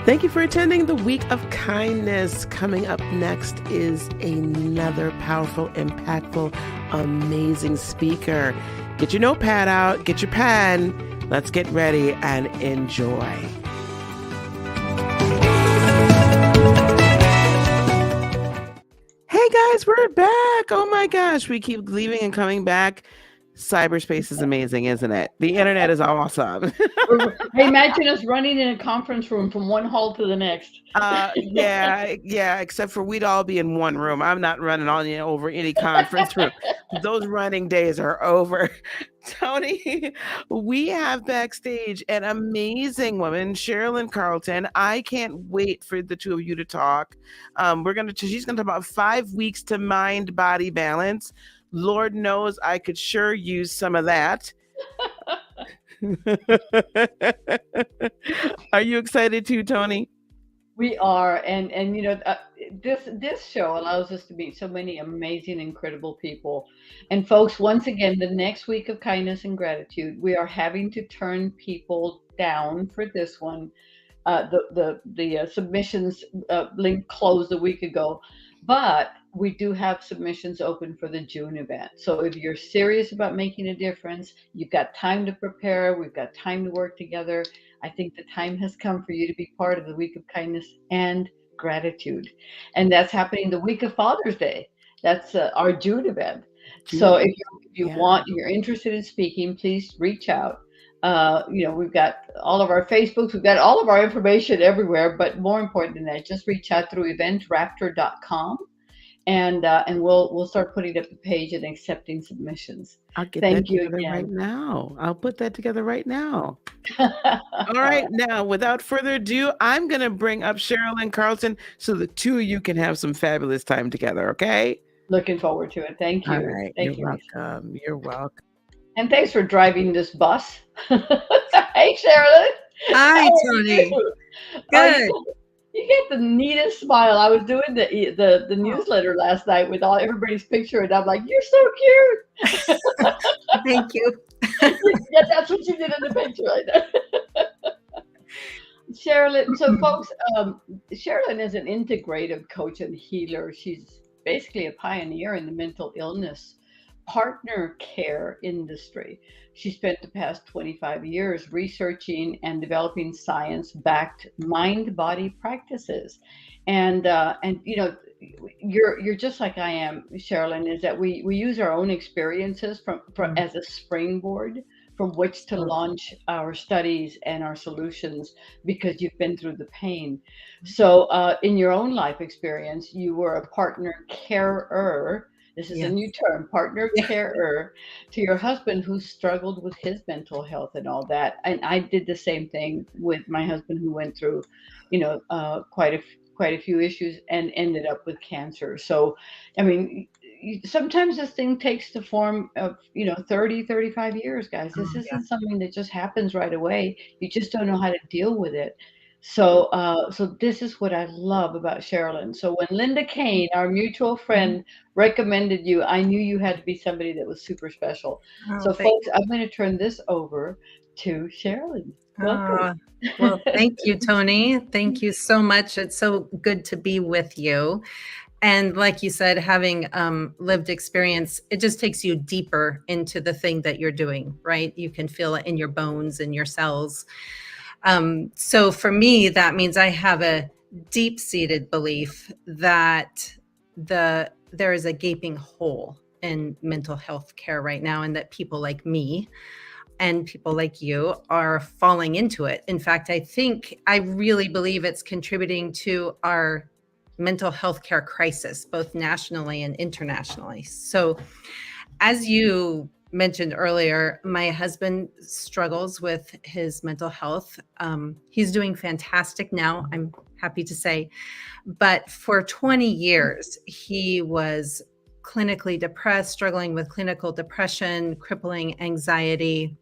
Thank you for attending the Week of Kindness. Coming up next is another powerful, impactful, amazing speaker. Get your notepad out, get your pen. Let's get ready and enjoy. Hey guys, we're back. Oh my gosh, we keep leaving and coming back. Cyberspace is amazing, isn't it? The internet is awesome. I imagine us running in a conference room from one hall to the next. Yeah, except for we'd all be in one room. I'm not running on over any conference room. Those running days are over. Tony, we have backstage an amazing woman, Sherilyn Carlton. I can't wait for the two of you to talk. She's gonna talk about 5 weeks to mind body balance. Lord knows I could sure use some of that. Are you excited too, Tony? We are, and this show allows us to meet so many amazing, incredible people. And folks, once again, the next week of kindness and gratitude, we are having to turn people down for this one. The submissions link closed a week ago, but we do have submissions open for the June event. So if you're serious about making a difference, you've got time to prepare, we've got time to work together. I think the time has come for you to be part of the Week of Kindness and Gratitude. And that's happening the week of Father's Day. That's our June event. So if you're interested in speaking, please reach out. We've got all of our Facebooks, we've got all of our information everywhere, but more important than that, just reach out through eventraptor.com and we'll start putting up the page and accepting submissions. I'll get Thank that you together again. right now. I'll put that together right now. All right, now without further ado, I'm going to bring up Sherilyn Carlton so the two of you can have some fabulous time together, okay? Looking forward to it. Thank you. All right, Thank you're you, Lisa. welcome. You're welcome. And thanks for driving this bus. Hey, Sherilyn. Hi, How are Tony. you? Good. You get the neatest smile. I was doing the newsletter last night with all everybody's picture, and I'm like, "You're so cute." Thank you. Yeah, that's what you did in the picture right there. Sherilyn, so folks, Sherilyn is an integrative coach and healer. She's basically a pioneer in the mental illness partner care industry. She spent the past 25 years researching and developing science-backed mind-body practices. And you're just like I am, Sherilyn, is that we use our own experiences from as a springboard from which to launch our studies and our solutions because you've been through the pain. So, in your own life experience, you were a partner carer. This is a new term, partner carer to your husband who struggled with his mental health and all that. And I did the same thing with my husband who went through, quite a few issues and ended up with cancer. So, I mean, sometimes this thing takes the form of 30, 35 years, guys. This isn't something that just happens right away. You just don't know how to deal with it. So this is what I love about Sherilyn. So when Linda Kane, our mutual friend, recommended you, I knew you had to be somebody that was super special. So folks, I'm going to turn this over to Sherilyn. Welcome. Well, thank you, Tony. Thank you so much. It's so good to be with you. And like you said, having lived experience, it just takes you deeper into the thing that you're doing, right? You can feel it in your bones and your cells. So for me, that means I have a deep-seated belief that there is a gaping hole in mental health care right now, and that people like me and people like you are falling into it. In fact, I really believe it's contributing to our mental health care crisis, both nationally and internationally. So as you mentioned earlier, my husband struggles with his mental health. He's doing fantastic now, I'm happy to say. But for 20 years, he was clinically depressed, struggling with clinical depression, crippling anxiety.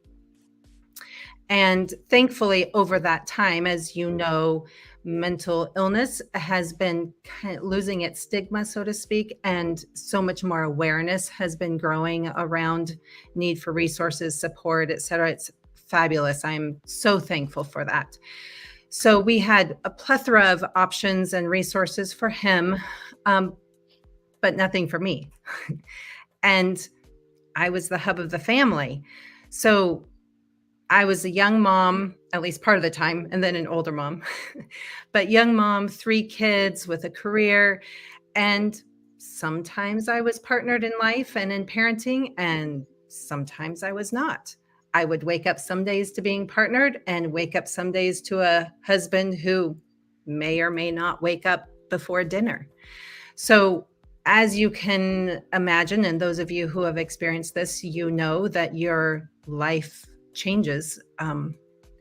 And thankfully, over that time, as you know, mental illness has been kind of losing its stigma, so to speak, and so much more awareness has been growing around need for resources, support, et cetera. It's fabulous. I'm so thankful for that. So we had a plethora of options and resources for him, um, but nothing for me. And I was the hub of the family. So I was a young mom, at least part of the time, and then an older mom. But young mom, 3 kids with a career. And sometimes I was partnered in life and in parenting, and sometimes I was not. I would wake up some days to being partnered and wake up some days to a husband who may or may not wake up before dinner. So, as you can imagine, and those of you who have experienced this, you know that your life changes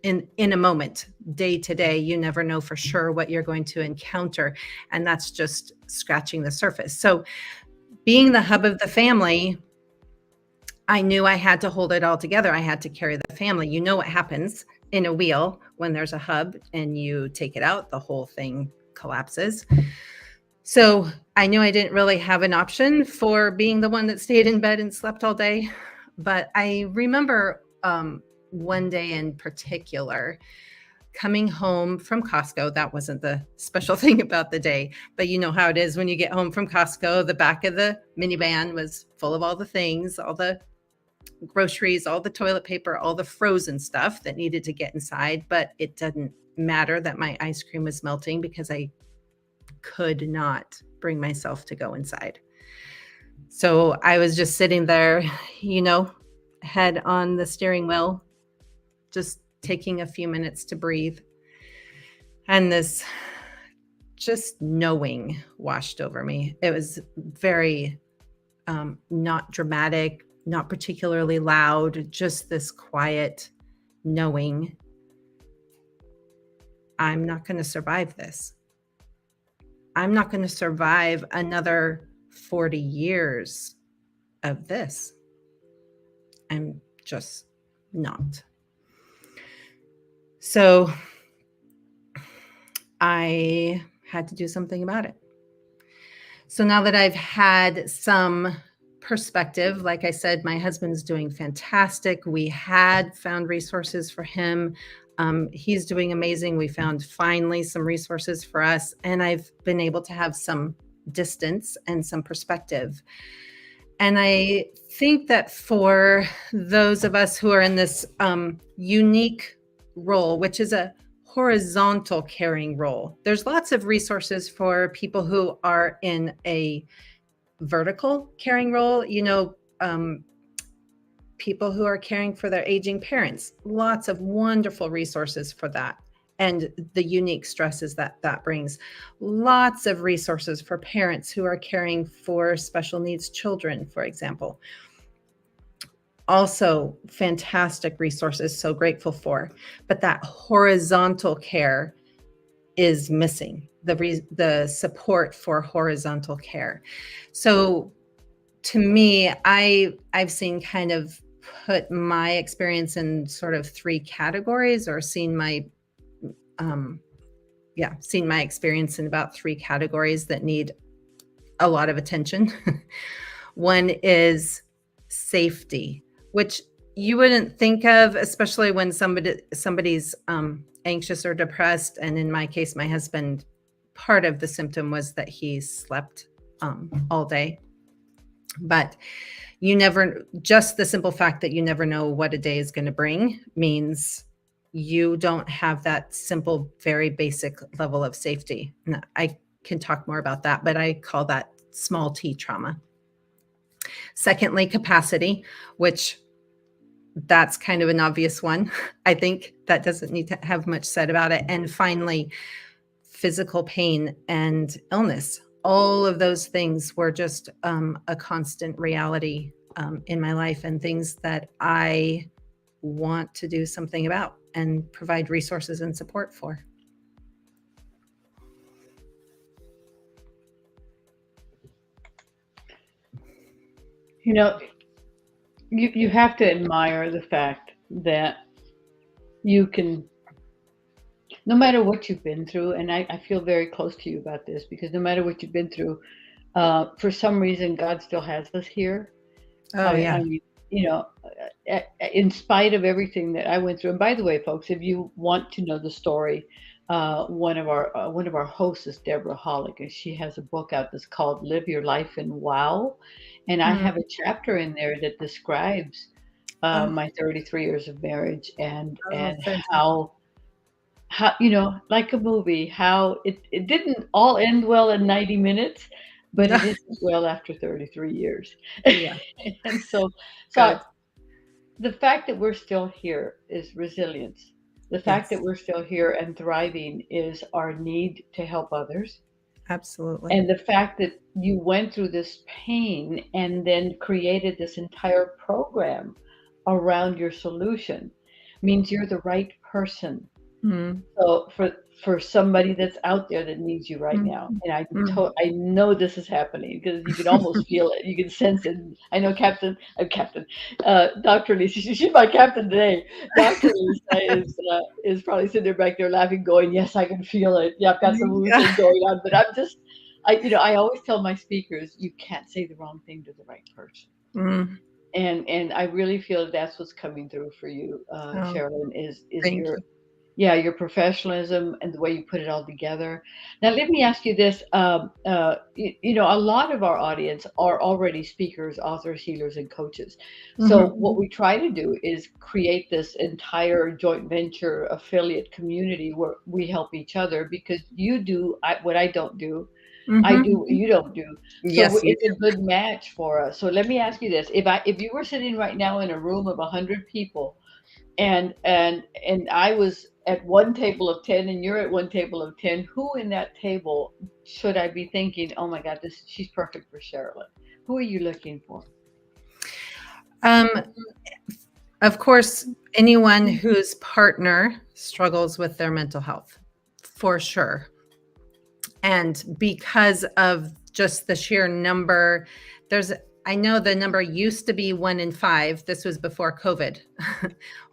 in a moment, day to day. You never know for sure what you're going to encounter, and that's just scratching the surface. So, being the hub of the family, I knew I had to hold it all together. I had to carry the family. You know what happens in a wheel when there's a hub and you take it out, the whole thing collapses. So I knew I didn't really have an option for being the one that stayed in bed and slept all day. But I remember one day in particular coming home from Costco. That wasn't the special thing about the day, but you know how it is when you get home from Costco. The back of the minivan was full of all the things, all the groceries, all the toilet paper, all the frozen stuff that needed to get inside. But it didn't matter that my ice cream was melting because I could not bring myself to go inside. So I was just sitting there, head on the steering wheel, just taking a few minutes to breathe. And this just knowing washed over me. It was very not dramatic, not particularly loud, just this quiet knowing I'm not going to survive this. I'm not going to survive another 40 years of this. I'm just not. So I had to do something about it. So now that I've had some perspective, like I said, my husband's doing fantastic. We had found resources for him. He's doing amazing. We found finally some resources for us, and I've been able to have some distance and some perspective. And I think that for those of us who are in this unique role, which is a horizontal caring role, there's lots of resources for people who are in a vertical caring role, people who are caring for their aging parents, lots of wonderful resources for that. And the unique stresses that brings. Lots of resources for parents who are caring for special needs children, for example. Also fantastic resources, so grateful for. But that horizontal care is missing, the support for horizontal care. So to me, I've seen kind of put my experience in sort of 3 categories, or seen my experience in about 3 categories that need a lot of attention. One is safety, which you wouldn't think of, especially when somebody's anxious or depressed. And in my case, my husband, part of the symptom was that he slept all day. But just the simple fact that you never know what a day is going to bring means you don't have that simple, very basic level of safety. And I can talk more about that, but I call that small t trauma. Secondly, capacity, which that's kind of an obvious one. I think that doesn't need to have much said about it. And finally, physical pain and illness. All of those things were just a constant reality in my life, and things that I want to do something about and provide resources and support for. You have to admire the fact that you can, no matter what you've been through, and I feel very close to you about this, because no matter what you've been through, for some reason, God still has us here. Oh, yeah. In spite of everything that I went through. And by the way, folks, if you want to know the story one of our hosts is Deborah Hollick, and she has a book out that's called "Live Your Life in Wow," and I Mm. have a chapter in there that describes Oh, my 33 years of marriage oh, and fantastic. how like a movie, how it didn't all end well in 90 minutes, but it isn't well after 33 years. Yeah, And so good. the fact that we're still here is resilience. The fact that Yes, we're still here and thriving is our need to help others. absolutely. And the fact that you went through this pain and then created this entire program around your solution means you're the right person. Mm, So for somebody that's out there that needs you right mm, now, and mm. I know this is happening because you can almost feel it, you can sense it. I know Dr. Lisa, she's my captain today. Dr. Lisa is probably sitting there back there laughing, going, "Yes, I can feel it. Yeah, I've got some Yeah. movement going on." But I always tell my speakers, you can't say the wrong thing to the right person. Mm. And I really feel that's what's coming through for you, Oh, Sherilyn, is thank your you. yeah, your professionalism and the way you put it all together. Now, let me ask you this. A lot of our audience are already speakers, authors, healers, and coaches. So, Mhm. what we try to do is create this entire joint venture affiliate community where we help each other because you do what I don't do. I do Mhm. what you don't do. So Yes, you it's a good match for us. So let me ask you this. If you were sitting right now in a room of 100 people and I was at one table of 10 and you're at one table of 10, who in that table should I be thinking, oh my God, this she's perfect for Sherilyn? Who are you looking for? do. Of course, anyone whose partner struggles with their mental health, for sure. And because of just the sheer number, I know the number used to be 1 in 5. This was before COVID.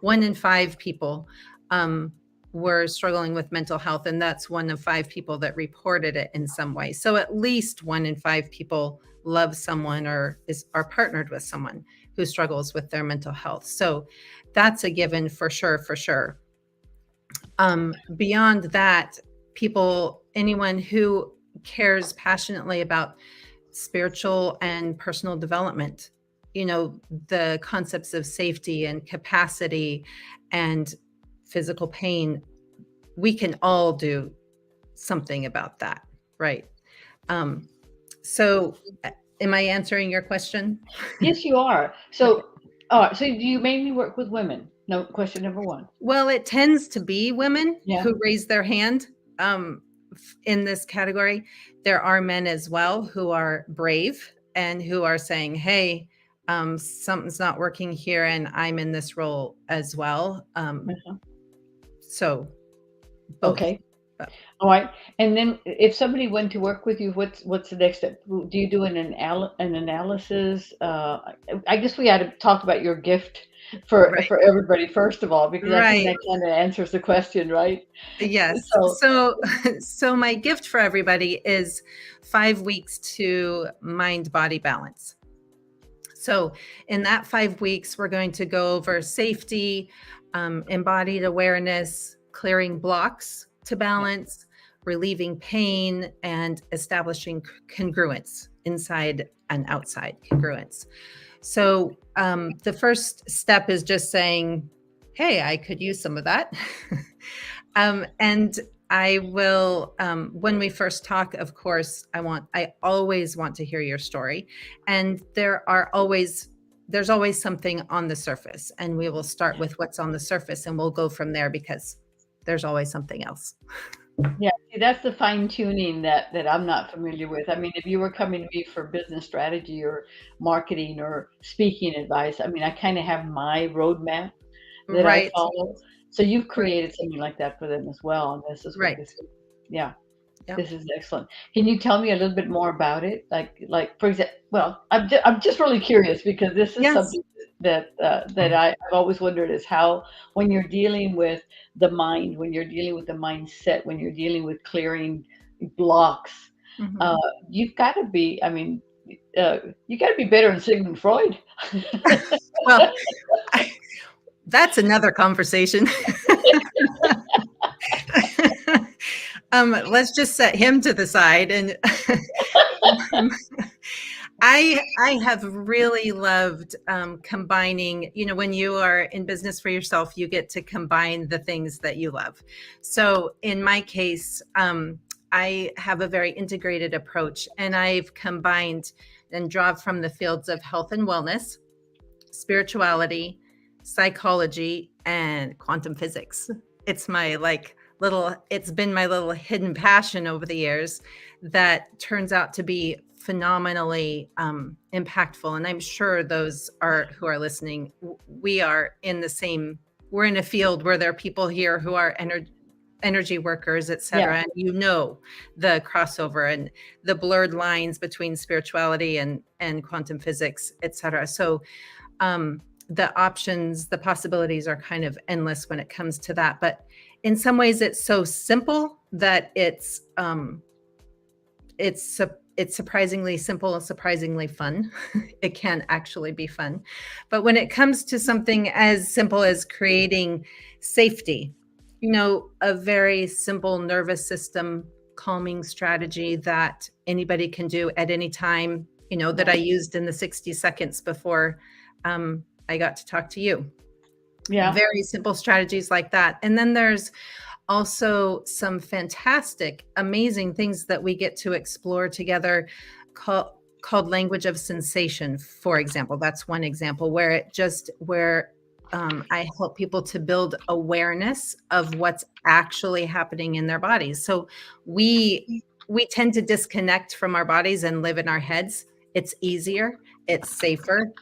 1 in 5 people um, were struggling with mental health, and that's 1 of 5 people that reported it in some way. So at least 1 in 5 people love someone or are partnered with someone who struggles with their mental health. So that's a given for sure, for sure. Beyond that, anyone who cares passionately about spiritual and personal development, the concepts of safety and capacity and physical pain, we can all do something about that, right? Um, so, am I answering your question? Yes, you are. Okay. So, all right. So, do you mainly work with women? No, question number one. Well, it tends to be women Yeah. who raise their hand in this category. There are men as well who are brave and who are saying, hey, something's not working here and I'm in this role as well. Uh-huh. So both. Okay. All right. And then if somebody went to work with you, what's the next step? Do you do an analysis? I guess we had to talk about your gift Right. for everybody first of all, because I think Right. that kind of answers the question, right? Yes. So So my gift for everybody is 5 weeks to mind body balance. So in that 5 weeks, we're going to go over safety, embodied awareness, clearing blocks to yeah. balance, relieving pain, and establishing congruence inside and outside congruence. So the first step is just saying, hey, I could use some of that. And I will, when we first talk, of course, I always want to hear your story. And there's always something on the surface. And we will start with what's on the surface and we'll go from there because there's always something else. Yeah, see, that's the fine tuning that I'm not familiar with. I mean, if you were coming to me for business strategy or marketing or speaking advice, I mean, I kind of have my roadmap that I Right, follow. So you've right, created something like that for them as well, and this is what right. this is. Yeah, Yep. this is excellent. Can you tell me a little bit more about it? Like for example, well, I'm just really curious because this is Yes. something that I've always wondered is how when you're dealing with the mind, when you're dealing with the mindset, when you're dealing with clearing blocks, uh, Mhm. you've got to be. I mean, you got to be better than Sigmund Freud. Well, that's another conversation. Let's just set him to the side. And I have really loved combining, when you are in business for yourself, you get to combine the things that you love. So in my case, I have a very integrated approach, and I've combined and draw from the fields of health and wellness, spirituality, psychology, and quantum physics. It's my it's been my little hidden passion over the years that turns out to be phenomenally impactful. And I'm sure those who are listening, we're in a field where there are people here who are energy workers, et cetera. Yeah. And the crossover and the blurred lines between spirituality and quantum physics, et cetera. So the options, the possibilities are kind of endless when it comes to that. But in some ways it's so simple that it's surprisingly simple and surprisingly fun. It can actually be fun. But when it comes to something as simple as creating safety, a very simple nervous system calming strategy that anybody can do at any time, that I used in the 60 seconds before I got to talk to you. Yeah. Very simple strategies like that. And then there's also some fantastic, amazing things that we get to explore together called language of sensation, for example. That's one example where I help people to build awareness of what's actually happening in their bodies. So we tend to disconnect from our bodies and live in our heads. It's easier, it's safer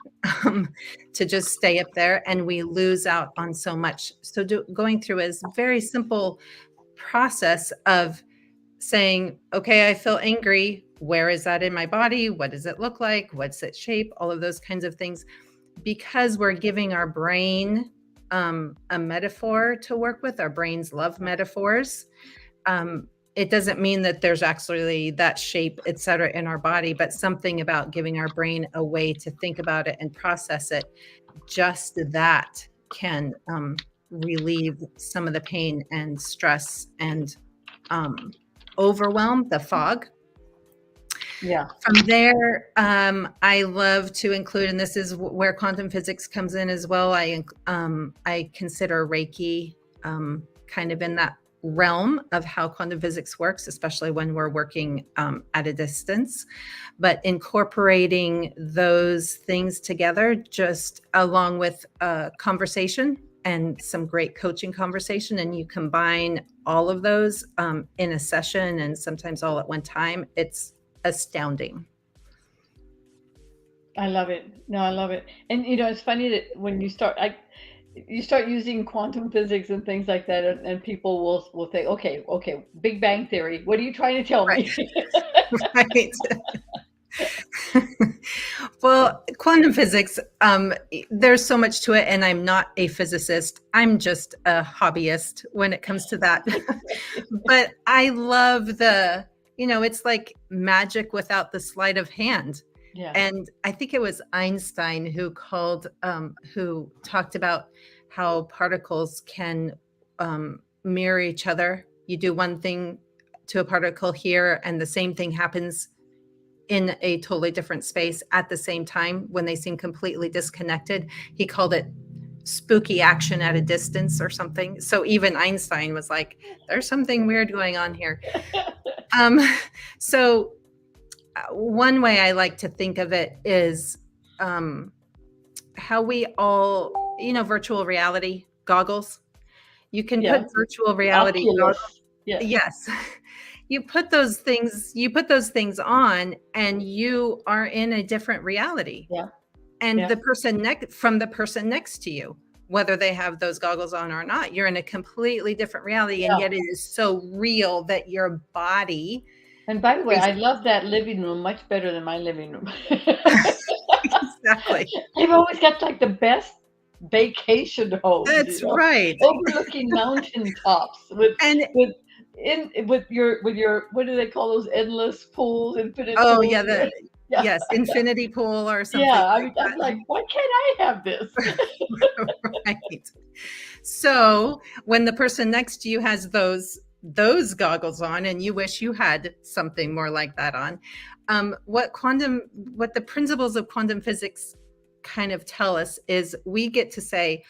to just stay up there, and we lose out on so much. So going through a very simple process of saying, okay, I feel angry. Where is that in my body? What does it look like? What's its shape? All of those kinds of things. Because we're giving our brain a metaphor to work with. Our brains love metaphors. It doesn't mean that there's actually that shape, et cetera, in our body, but something about giving our brain a way to think about it and process it. Just that can relieve some of the pain and stress and overwhelm, the fog. Yeah. From there, I love to include, and this is where quantum physics comes in as well. I consider Reiki kind of in that realm of how quantum physics works, especially when we're working at a distance. But incorporating those things together, just along with conversation and some great coaching conversation, and you combine all of those in a session and sometimes all at one time, it's astounding. I love it. No, I love it. And it's funny that when you start using quantum physics and things like that, and people will think, okay, Big Bang Theory, what are you trying to tell me? Right. Well, quantum physics, there's so much to it, and I'm not a physicist. I'm just a hobbyist when it comes to that. But I love it's like magic without the sleight of hand. Yeah. And I think it was Einstein who talked about how particles can mirror each other. You do one thing to a particle here, and the same thing happens in a totally different space at the same time when they seem completely disconnected. He called it spooky action at a distance or something. So even Einstein was like, there's something weird going on here. So one way I like to think of it is how we all, virtual reality goggles. You can put virtual reality goggles. Yes. You put those things on and you are in a different reality. Yeah. And the person next to you, whether they have those goggles on or not, you're in a completely different reality. And yet it is so real that your body. And by the way, I love that living room much better than my living room. Exactly. They've always got like the best vacation homes. That's right. Overlooking mountain tops with your what do they call those endless pools? Infinite pools? Yes, infinity pool or something. Yeah, I'm like, why can't I have this? Right. So when the person next to you has those those goggles on and you wish you had something more like that on. What the principles of quantum physics kind of tell us is we get to say,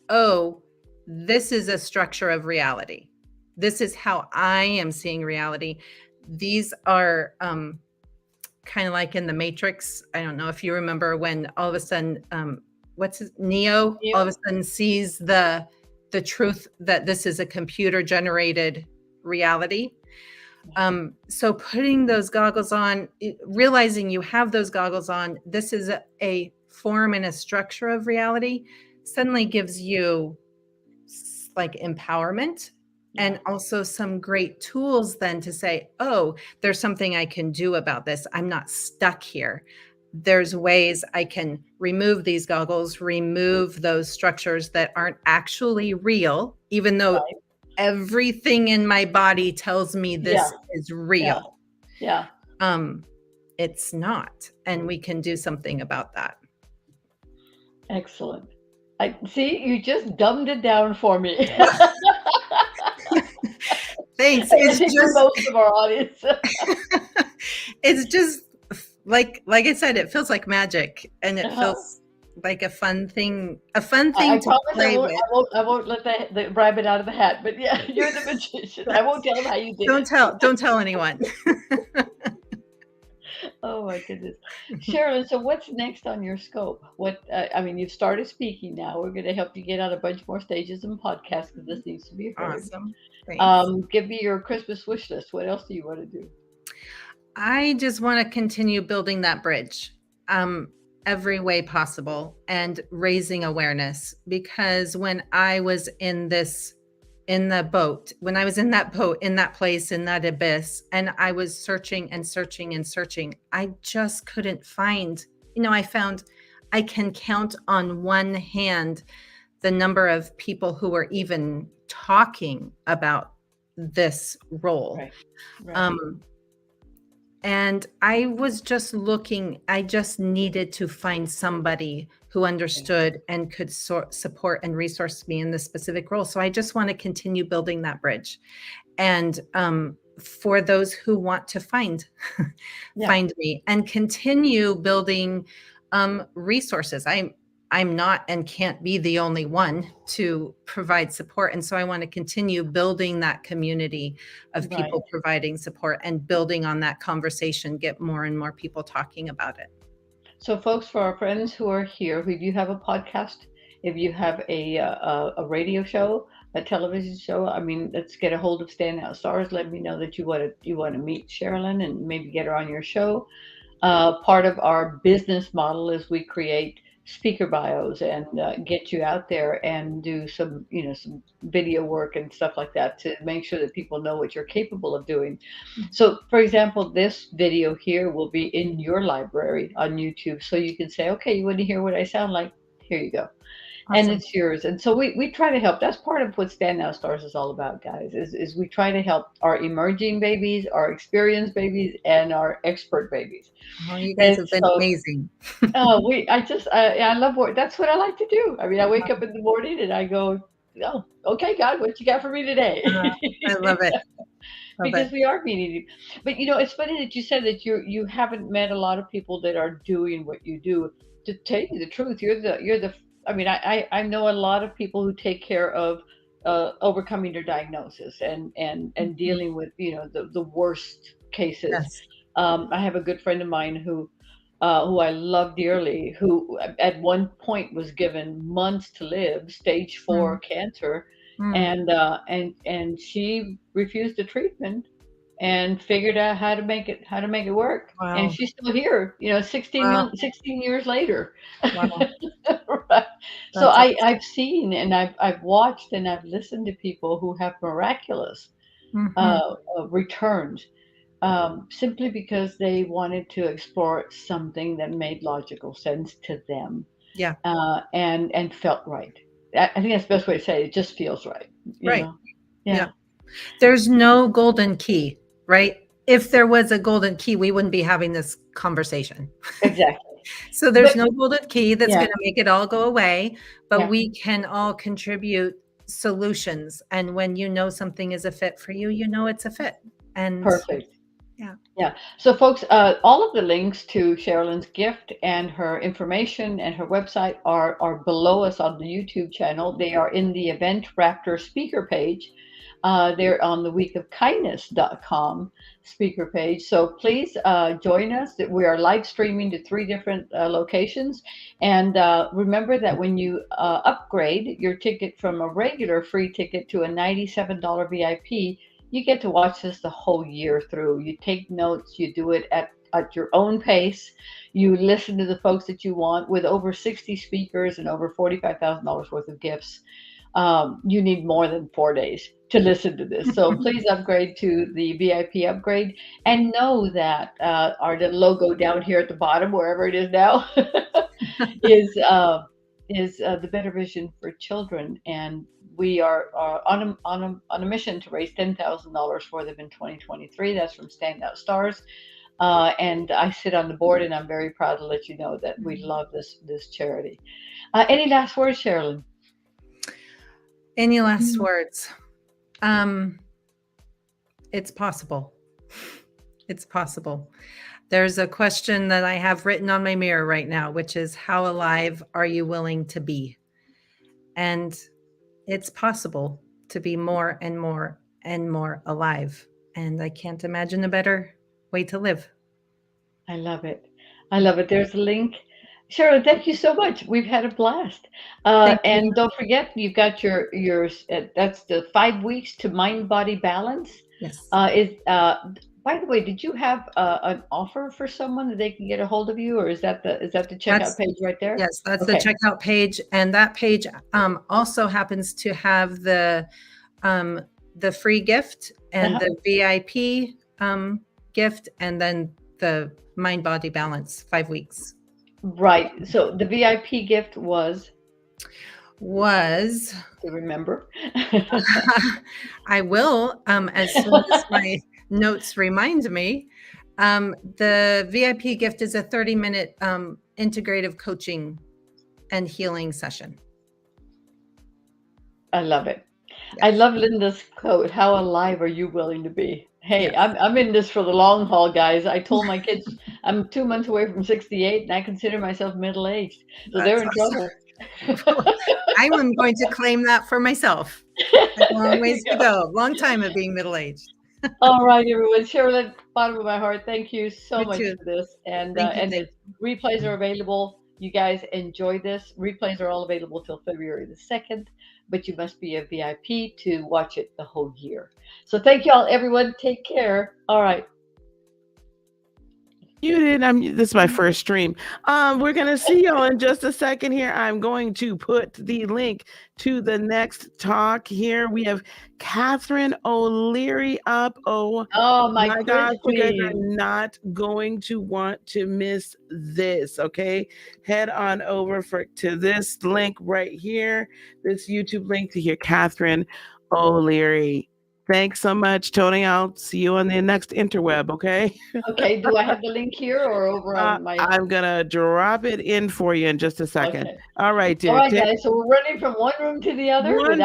oh, this is a structure of reality. This is how I am seeing reality. These are kind of like in the Matrix. I don't know if you remember when all of a sudden, Neo all of a sudden sees the truth that this is a computer generated reality. So putting those goggles on, realizing you have those goggles on, this is a form and a structure of reality, suddenly gives you like empowerment and also some great tools then to say, oh, there's something I can do about this. I'm not stuck here. There's ways I can remove these goggles, remove those structures that aren't actually real, even though everything in my body tells me this is real. Yeah. It's not. And we can do something about that. Excellent. I see, you just dumbed it down for me. Thanks. It's just most of our audience. It's just like I said, it feels like magic, and it feels like a fun thing to play with. I won't let the rabbit out of the hat, but yeah, you're the magician. I won't tell them how you did it. Don't tell anyone. Oh my goodness. Sherilyn, so what's next on your scope? You've started speaking now. We're going to help you get on a bunch more stages and podcasts because this needs to be heard. Awesome. Thanks. Give me your Christmas wish list. What else do you want to do? I just want to continue building that bridge every way possible and raising awareness, because when I was in that boat, in that place, in that abyss, and I was searching and searching and searching, I just couldn't find, I can count on one hand the number of people who were even talking about this role. Right. And I was just looking, I just needed to find somebody who understood and could support and resource me in this specific role. So I just want to continue building that bridge. And for those who want to find me and continue building resources. I'm not and can't be the only one to provide support. And so I want to continue building that community of people providing support and building on that conversation, get more and more people talking about it. So folks, for our friends who are here, if you have a podcast, if you have a radio show, a television show, let's get a hold of Standout Stars. Let me know that you want to meet Sherilyn and maybe get her on your show. Part of our business model is we create speaker bios and get you out there and do some video work and stuff like that to make sure that people know what you're capable of doing. So for example, this video here will be in your library on YouTube, so you can say, okay, you want to hear what I sound like? Here you go. Awesome. And it's yours. And so we try to help. That's part of what Standout Stars is all about, guys, is we try to help our emerging babies, our experienced babies, and our expert babies. Oh, you guys have been amazing. I love what, that's what I like to do. I wake up in the morning and I go, oh, okay, God, what you got for me today? I love it. Because we are meeting you. But it's funny that you said that you haven't met a lot of people that are doing what you do. To tell you the truth, I know a lot of people who take care of overcoming their diagnosis and dealing with the worst cases. Yes. I have a good friend of mine who I love dearly, who at one point was given months to live, stage 4 cancer, and she refused the treatment and figured out how to make it work. Wow. And she's still here, 16 years later. Wow. Right. So I've seen and I've watched and I've listened to people who have miraculous returns, simply because they wanted to explore something that made logical sense to them. Yeah. And felt right. I think that's the best way to say it. It just feels right. Right. Yeah. There's no golden key, right? If there was a golden key, we wouldn't be having this conversation. Exactly. So there's no golden key that's going to make it all go away, but we can all contribute solutions. And when you know something is a fit for you, you know it's a fit. And Perfect. yeah. Yeah. So, folks, all of the links to Sherilyn's gift and her information and her website are below us on the YouTube channel. They are in the Event Raptor speaker page. They're on the weekofkindness.com speaker page. So please join us. We are live streaming to 3 different locations. And remember that when you upgrade your ticket from a regular free ticket to a $97 VIP, you get to watch this the whole year through. You take notes, you do it at your own pace. You listen to the folks that you want with over 60 speakers and over $45,000 worth of gifts. You need more than 4 days to listen to this. So please upgrade to the VIP upgrade, and know that our little logo down here at the bottom, wherever it is now, is the Better Vision for Children. And we are on a mission to raise $10,000 for them in 2023. That's from Standout Stars. And I sit on the board, and I'm very proud to let you know that we love this charity. Any last words, Sherilyn? Any last words? It's possible. It's possible. There's a question that I have written on my mirror right now, which is, how alive are you willing to be? And it's possible to be more and more and more alive. And I can't imagine a better way to live. I love it. I love it. There's a link. Sherilyn, thank you so much. We've had a blast. And don't forget, you've got your that's the 5 weeks to mind body balance. Yes. By the way, did you have an offer for someone that they can get a hold of you, or is that the checkout page right there? Yes, that's the checkout page, and that page also happens to have the free gift and the VIP gift, and then the mind body balance 5 weeks. Right. So the VIP gift was to remember. I will, as soon as my notes remind me. The VIP gift is a 30-minute integrative coaching and healing session. I love it. Yes. I love Linda's quote, how alive are you willing to be? Hey, yes. I'm in this for the long haul, guys. I told my kids I'm 2 months away from 68, and I consider myself middle-aged. So they're in trouble. I'm going to claim that for myself. A long ways to go. Long time of being middle-aged. All right, everyone. Sherilyn, bottom of my heart, thank you so much for this. And the replays are available. You guys enjoy this. Replays are all available till February the 2nd, but you must be a VIP to watch it the whole year. So thank you all, everyone. Take care. All right. You did. This is my first stream. We're gonna see y'all in just a second here. I'm going to put the link to the next talk here. We have Catherine O'Leary up. Oh my gosh, you guys are not going to want to miss this. Okay, head on over to this link right here, this YouTube link to hear Catherine O'Leary. Thanks so much, Tony. I'll see you on the next interweb, okay? Okay, do I have the link here or over on my... I'm going to drop it in for you in just a second. Okay. All right, dear. All right, guys, so we're running from one room to the other? One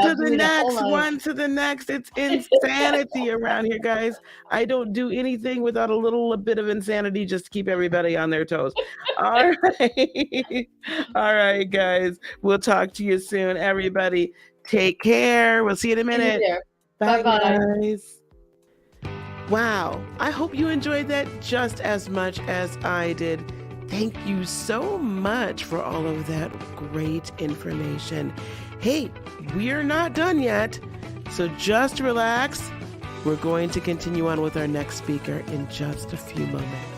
to the next. It's insanity around here, guys. I don't do anything without a little bit of insanity just to keep everybody on their toes. All right. All right, guys. We'll talk to you soon, everybody. Take care. We'll see you in a minute. Bye, guys. Wow. I hope you enjoyed that just as much as I did. Thank you so much for all of that great information. Hey, we're not done yet, so just relax. We're going to continue on with our next speaker in just a few moments.